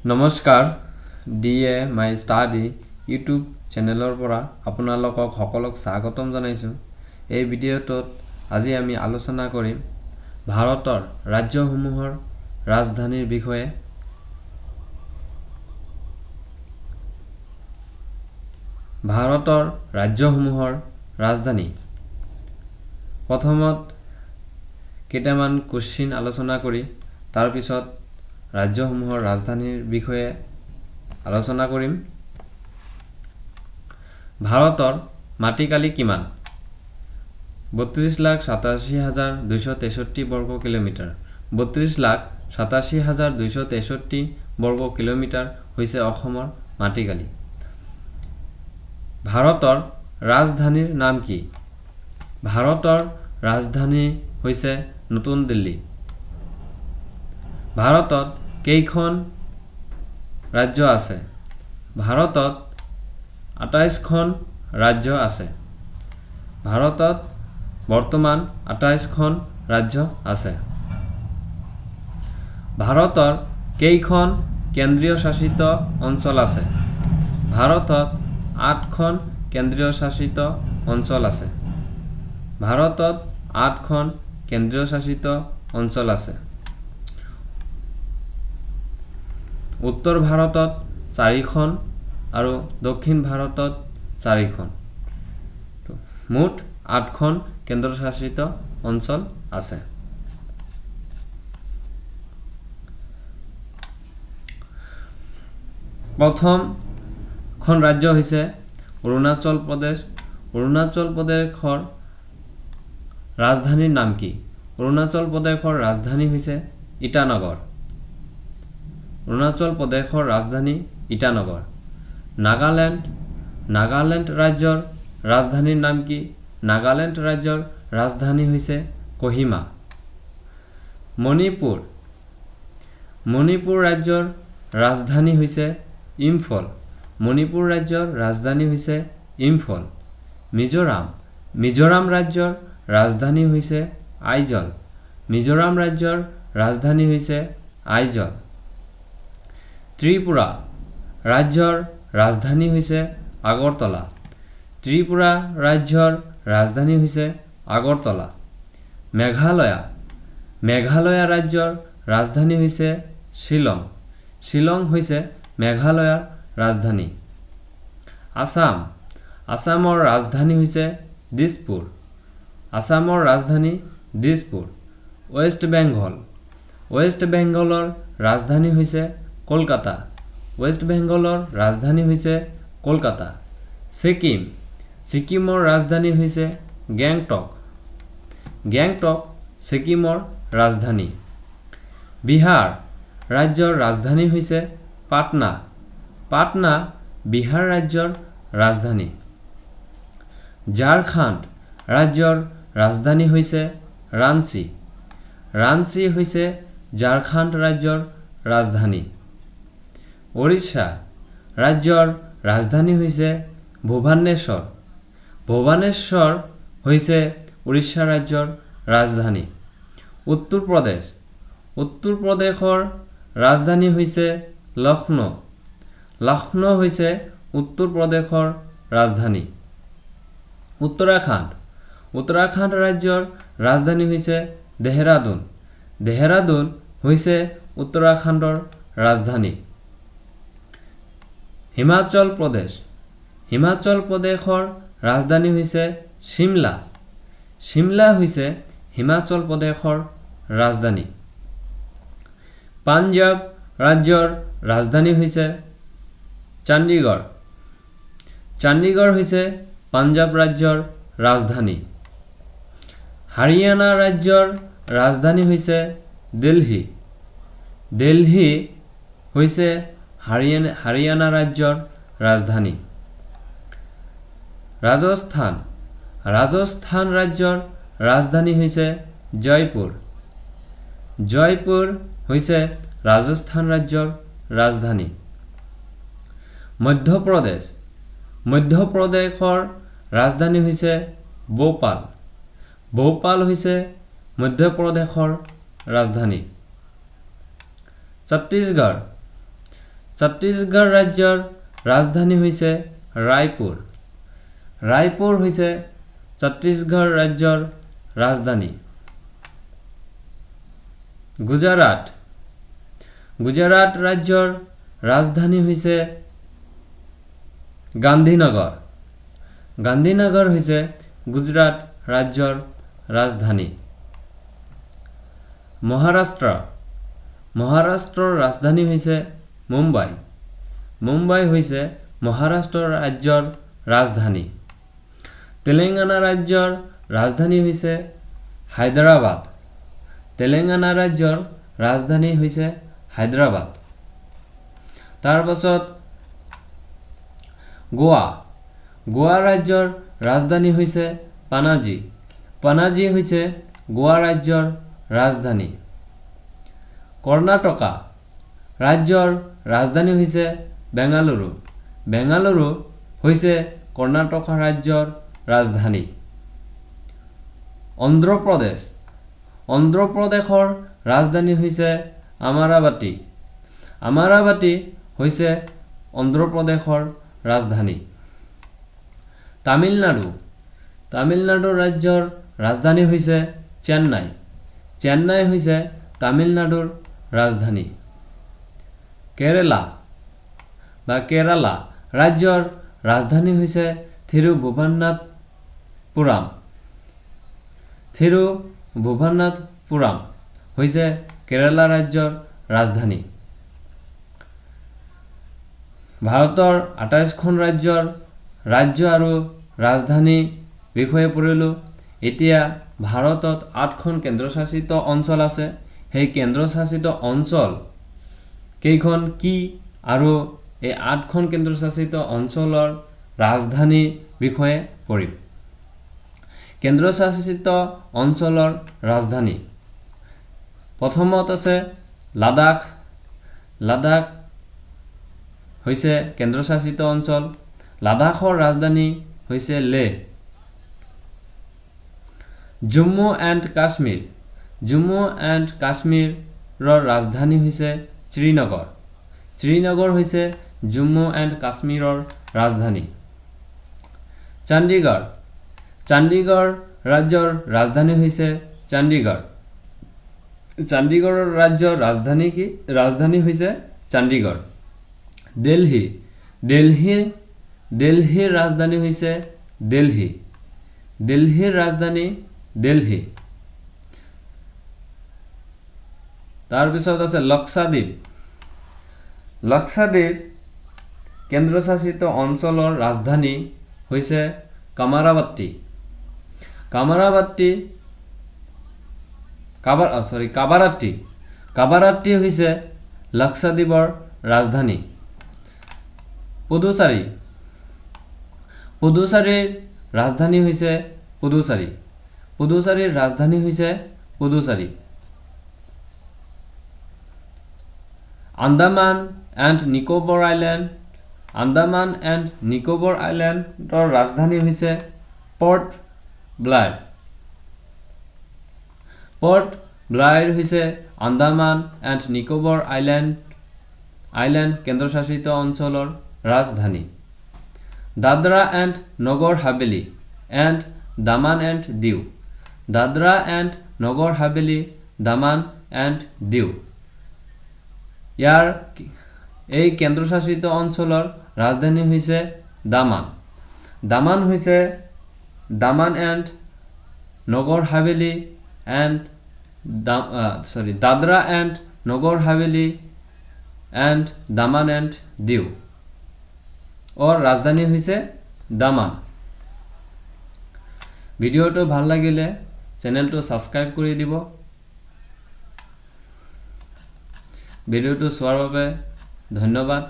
নমস্কাৰ ডিএ মাই study YouTube চেনেলৰ পৰা আপোনালোকক সকলোক স্বাগতম জনাইছো। এই ভিডিঅ'টোত আজি আমি আলোচনা কৰিম ভাৰতৰ ৰাজ্যসমূহৰ ৰাজধানীৰ বিষয়ে। ভাৰতৰ ৰাজ্যসমূহৰ ৰাজধানী। প্ৰথমত কেইটামান কোশ্চিন আলোচনা কৰি তাৰ পিছত ৰাজ্যসমূহৰ ৰাজধানীৰ বিষয়ে আলোচনা কৰিম। ভাৰতৰ মাটিকালি কিমান? 32,87,263 বৰ্গ কিলোমিটাৰ। 32,87,263 বৰ্গ কিলোমিটাৰ হৈছে অসমৰ মাটিকালি। ভাৰতৰ ৰাজধানীৰ নাম কি? ভাৰতৰ ৰাজধানী হৈছে নতুন দিল্লী। ভাৰতত কেইখন ৰাজ্য আছে? ভাৰতত 28খন ৰাজ্য আছে। ভাৰতত বৰ্তমান 28খন ৰাজ্য আছে। ভাৰতৰ কেইখন কেন্দ্ৰীয় শাসিত অঞ্চল আছে? ভাৰতত 8খন কেন্দ্ৰীয় শাসিত অঞ্চল আছে। ভাৰতত 8খন কেন্দ্ৰীয় শাসিত অঞ্চল আছে। উত্তৰ ভাৰতত 4খন আৰু দক্ষিণ ভাৰতত 4খন। মুঠ 8খন কেন্দ্ৰশাসিত অঞ্চল আছে। প্ৰথমখন ৰাজ্য হৈছে অৰুণাচল প্ৰদেশ। অৰুণাচল প্ৰদেশৰ ৰাজধানীৰ নাম কি? অৰুণাচল প্ৰদেশৰ ৰাজধানী হৈছে ইটানগৰ। অৰুণাচল প্ৰদেশৰ ৰাজধানী ইটানগৰ। নাগালেণ্ড ৰাজ্যৰ ৰাজধানীৰ নাম কি? নাগালেণ্ড ৰাজ্যৰ ৰাজধানী হৈছে কহিমা। মণিপুৰ ৰাজ্যৰ ৰাজধানী হৈছে ইম্ফল। মণিপুৰ ৰাজ্যৰ ৰাজধানী হৈছে ইম্ফল। মিজোৰাম ৰাজ্যৰ ৰাজধানী হৈছে আইজল। মিজোৰাম ৰাজ্যৰ ৰাজধানী হৈছে আইজল। ত্ৰিপুৰা ৰাজ্যৰ ৰাজধানী হৈছে আগৰতলা। ত্ৰিপুৰা ৰাজ্যৰ ৰাজধানী হৈছে আগৰতলা। মেঘালয়া ৰাজ্যৰ ৰাজধানী হৈছে শ্বিলং। শ্বিলং হৈছে মেঘালয়ৰ ৰাজধানী। আসামৰ ৰাজধানী হৈছে দিছপুৰ। আসামৰ ৰাজধানী দিছপুৰ। ৱেষ্ট বেংগলৰ ৰাজধানী হৈছে কলকাতা। ৱেষ্ট বেংগলৰ ৰাজধানী হৈছে কলকাতা। ছিকিমৰ ৰাজধানী হৈছে গেংটক। ছিকিমৰ ৰাজধানী। বিহাৰ ৰাজ্যৰ ৰাজধানী হৈছে পাটনা। পাটনা বিহাৰ ৰাজ্যৰ ৰাজধানী। ঝাৰখণ্ড ৰাজ্যৰ ৰাজধানী হৈছে ৰাঞ্চি। ৰাঞ্চি হৈছে ঝাৰখণ্ড ৰাজ্যৰ ৰাজধানী। ওড়িশা ৰাজ্যৰ ৰাজধানী হৈছে ভুৱনেশ্বৰ। ভুৱনেশ্বৰ হৈছে ওড়িশা ৰাজ্যৰ ৰাজধানী। উত্তৰ প্ৰদেশৰ ৰাজধানী হৈছে লক্ষ্ণৌ। লক্ষ্ণৌ হৈছে উত্তৰ প্ৰদেশৰ ৰাজধানী। উত্তৰাখণ্ড ৰাজ্যৰ ৰাজধানী হৈছে দেহৰাদুন। দেহৰাদুন হৈছে উত্তৰাখণ্ডৰ ৰাজধানী। হিমাচল প্ৰদেশৰ ৰাজধানী হৈছে শিমলা। শিমলা হৈছে হিমাচল প্ৰদেশৰ ৰাজধানী। পাঞ্জাৱ ৰাজ্যৰ ৰাজধানী হৈছে চণ্ডীগড়। চণ্ডীগড় হৈছে পাঞ্জাৱ ৰাজ্যৰ ৰাজধানী। হাৰিয়ানা ৰাজ্যৰ ৰাজধানী হৈছে দিল্লী। দিল্লী হৈছে হাৰিয়ানা ৰাজ্যৰ ৰাজধানী। ৰাজস্থান ৰাজ্যৰ ৰাজধানী হৈছে জয়পুৰ। জয়পুৰ হৈছে ৰাজস্থান ৰাজ্যৰ ৰাজধানী। মধ্যপ্ৰদেশৰ ৰাজধানী হৈছে ভোপাল। ভোপাল হৈছে মধ্যপ্ৰদেশৰ ৰাজধানী। ছত্তীশগড় ৰাজ্যৰ ৰাজধানী হৈছে ৰায়পুৰ। ৰায়পুৰ হৈছে ছত্তীশগড় ৰাজ্যৰ ৰাজধানী। গুজৰাট ৰাজ্যৰ ৰাজধানী হৈছে গান্ধীনগৰ। গান্ধীনগৰ হৈছে গুজৰাট ৰাজ্যৰ ৰাজধানী। মহাৰাষ্ট্ৰৰ ৰাজধানী হৈছে মুম্বাই। মুম্বাই হৈছে মহাৰাষ্ট্ৰ ৰাজ্যৰ ৰাজধানী। তেলেংগানা ৰাজ্যৰ ৰাজধানী হৈছে হায়দৰাবাদ। তেলেংগানা ৰাজ্যৰ ৰাজধানী হৈছে হায়দৰাবাদ। তাৰ পাছত গোৱা ৰাজ্যৰ ৰাজধানী হৈছে পানাজী। পানাজী হৈছে গোৱা ৰাজ্যৰ ৰাজধানী। কৰ্ণাটকা ৰাজ্যৰ ৰাজধানী হৈছে বেংগালুৰু। বেংগালুৰু হৈছে কৰ্ণাটক ৰাজ্যৰ ৰাজধানী। অন্ধ্ৰপ্ৰদেশৰ ৰাজধানী হৈছে আমাৰাৱতী। আমাৰাৱতী হৈছে অন্ধ্ৰপ্ৰদেশৰ ৰাজধানী। তামিলনাডু ৰাজ্যৰ ৰাজধানী হৈছে চেন্নাই। চেন্নাই হৈছে তামিলনাডুৰ ৰাজধানী। কেৰালা ৰাজ্যৰ ৰাজধানী হৈছে থিৰুভুৱনাথপুৰম। থিৰুভুৱনাথপুৰম হৈছে কেৰালা ৰাজ্যৰ ৰাজধানী। ভাৰতৰ 28খন ৰাজ্য আৰু ৰাজধানী বিষয়ে পঢ়িলোঁ। এতিয়া ভাৰতত 8খন কেন্দ্ৰশাসিত অঞ্চল আছে। সেই কেন্দ্ৰশাসিত অঞ্চল কেইখন কি আৰু এই 8খন কেন্দ্ৰশাসিত অঞ্চলৰ ৰাজধানী বিষয়ে পঢ়িম। কেন্দ্ৰশাসিত অঞ্চলৰ ৰাজধানী প্ৰথমত আছে লাডাখ। লাডাখ হৈছে কেন্দ্ৰশাসিত অঞ্চল। লাডাখৰ ৰাজধানী হৈছে লেহ। জম্মু এণ্ড কাশ্মীৰৰ ৰাজধানী হৈছে শ্ৰীনগৰ। শ্ৰীনগৰ হৈছে জম্মু এণ্ড কাশ্মীৰৰ ৰাজধানী। চণ্ডীগড় ৰাজ্যৰ ৰাজধানী হৈছে চণ্ডীগড়। চণ্ডীগড়ৰ ৰাজ্যৰ ৰাজধানী হৈছে চণ্ডীগড়। দিল্লীৰ ৰাজধানী হৈছে দিল্লী। দিল্লীৰ ৰাজধানী দিল্লী। তাৰপিছত আছে লক্ষাদ্বীপ কেন্দ্ৰশাসিত অঞ্চলৰ ৰাজধানী হৈছে কামাৰাৱতী। কাবাৰাত্তি হৈছে লক্ষাদ্বীপৰ ৰাজধানী। পুডুচেৰীৰ ৰাজধানী হৈছে পুডুচেৰী। পুডুচেৰীৰ ৰাজধানী হৈছে পুডুচেৰী। আন্দামান এণ্ড নিকোবৰ আইলেণ্ডৰ ৰাজধানী হৈছে পৰ্ট ব্লেয়াৰ। পৰ্ট ব্লেয়াৰ হৈছে আন্দামান এণ্ড নিকোবৰ আইলেণ্ড কেন্দ্ৰশাসিত অঞ্চলৰ ৰাজধানী। Dadra and Nagar Haveli and Daman and Diu. Dadra and Nagar Haveli, Daman and দিউ এই কেন্দ্ৰশাসিত অঞ্চলৰ ৰাজধানী হৈছে দামান। দামান হৈছে দামান and Nagar Haveli and Dadra and Nagar Haveli and Daman and দিউ ৰাজধানী হৈছে দামান। ভিডিঅ'টো ভাল লাগিলে চেনেলটো সাবস্ক্ৰাইব কৰি দিব। ভিডিঅ'টো চোৱাৰ বাবে ধন্যবাদ।